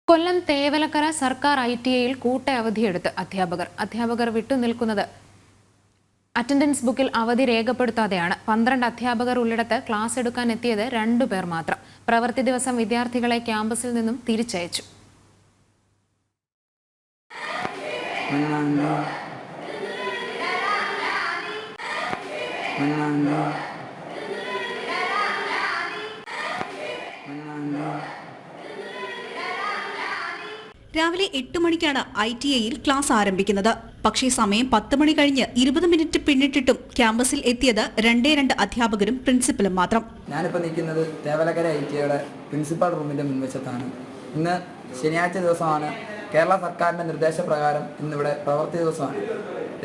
കൊല്ലം തേവലക്കര സർക്കാർ ITIയിൽ കൂട്ട അവധിയെടുത്ത് അധ്യാപകർ വിട്ടുനിൽക്കുന്നത് അറ്റൻഡൻസ് ബുക്കിൽ അവധി രേഖപ്പെടുത്താതെയാണ്. 12 അധ്യാപകർ ഉള്ളിടത്ത് ക്ലാസ് എടുക്കാൻ എത്തിയത് 2 പേർ മാത്രം. പ്രവൃത്തി ദിവസം വിദ്യാർത്ഥികളെ ക്യാമ്പസിൽ നിന്നും തിരിച്ചയച്ചു. രാവിലെ 8 മണിക്കാണ് ITIയിൽ ക്ലാസ് ആരംഭിക്കുന്നത്. പക്ഷേ സമയം 10 മണി കഴിഞ്ഞ് 20 മിനിറ്റ് പിന്നിട്ടിട്ടും ക്യാമ്പസിൽ എത്തിയത് 2 അധ്യാപകരും പ്രിൻസിപ്പലും മാത്രം. ഞാനിപ്പോൾ നിൽക്കുന്നത് തേവലക്കര ITIയുടെ പ്രിൻസിപ്പൽ റൂമിൻ്റെ മുൻവശത്താണ്. ഇന്ന് ശനിയാഴ്ച ദിവസമാണ്. കേരള സർക്കാരിൻ്റെ നിർദ്ദേശപ്രകാരം ഇന്നിവിടെ പ്രവൃത്തി ദിവസമാണ്.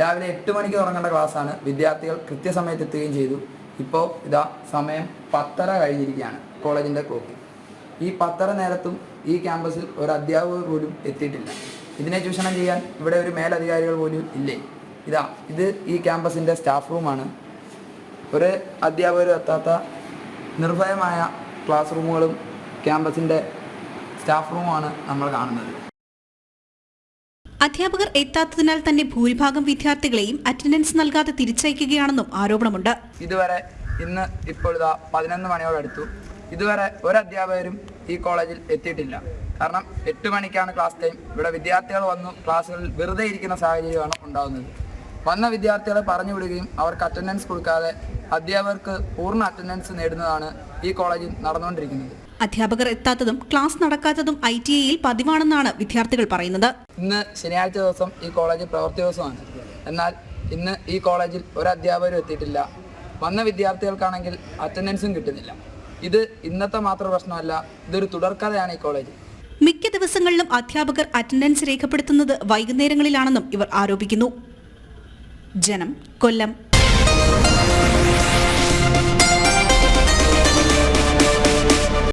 രാവിലെ 8 മണിക്ക് തുടങ്ങേണ്ട ക്ലാസ്സാണ്. വിദ്യാർത്ഥികൾ കൃത്യസമയത്ത് എത്തുകയും ചെയ്തു. ഇപ്പോൾ ഇതാ സമയം 10:30 കഴിഞ്ഞിരിക്കുകയാണ് കോളേജിൻ്റെ ക്ലോക്ക്. ഈ 10:30 നേരത്തും ഈ ക്യാമ്പസിൽ ഒരു അധ്യാപകർ പോലും എത്തിയിട്ടില്ല. ഇതിനെ ചൂഷണം ചെയ്യാൻ ഇവിടെ ഒരു മേലധികാരികൾ പോലും ഇല്ലേ? ഇത് ഈ ക്യാമ്പസിൻ്റെ സ്റ്റാഫ് റൂമാണ്. ഒരു അധ്യാപകരും എത്താത്ത നിർഭയമായ ക്ലാസ് റൂമുകളും ക്യാമ്പസിൻ്റെ സ്റ്റാഫ് റൂമാണ് നമ്മൾ കാണുന്നത്. അധ്യാപകർ എത്താത്തതിനാൽ തന്നെ ഭൂരിഭാഗം വിദ്യാർത്ഥികളെയും അറ്റൻഡൻസ് നൽകാതെ തിരിച്ചയക്കുകയാണെന്നും ആരോപണമുണ്ട്. ഇതുവരെ ഇപ്പോൾ 11 മണിയോടടുത്തു. ഇതുവരെ ഒരു അധ്യാപകരും ഈ കോളേജിൽ എത്തിയിട്ടില്ല. കാരണം 8 മണിക്കാണ് ക്ലാസ് ടൈം. ഇവിടെ വിദ്യാർത്ഥികൾ വന്നു ക്ലാസ്സുകളിൽ വെറുതെ ഇരിക്കുന്ന സാഹചര്യമാണ് ഉണ്ടാകുന്നത്. വന്ന വിദ്യാർത്ഥികളെ പറഞ്ഞു വിടുകയും അവർക്ക് അറ്റൻഡൻസ് കൊടുക്കാതെ അധ്യാപകർക്ക് പൂർണ്ണ അറ്റൻഡൻസ് നേടുന്നതാണ് ഈ കോളേജിൽ നടന്നുകൊണ്ടിരിക്കുന്നത്. അധ്യാപകർ എത്താത്തതും ക്ലാസ് നടക്കാത്തതും ITIയിൽ പതിവാണെന്നാണ് വിദ്യാർത്ഥികൾ പറയുന്നത്. ഇന്ന് ശനിയാഴ്ച ദിവസം ഈ കോളേജിൽ പ്രവൃത്തി ദിവസമാണ്. എന്നാൽ ഇന്ന് ഈ കോളേജിൽ ഒരു അധ്യാപകരും എത്തിയിട്ടില്ല. വന്ന വിദ്യാർത്ഥികൾക്കാണെങ്കിൽ അറ്റൻഡൻസും കിട്ടുന്നില്ല. ഇത് ഇന്നത്തെ മാത്രം പ്രശ്നമല്ല, ഇതൊരു തുടർക്കഥയാണ് ഈ കോളേജ്. മിക്ക ദിവസങ്ങളിലും അധ്യാപകർ അറ്റൻഡൻസ് രേഖപ്പെടുത്തുന്നത് വൈകുന്നേരങ്ങളിലാണെന്നും ഇവർ ആരോപിക്കുന്നു. ജനം, കൊല്ലം.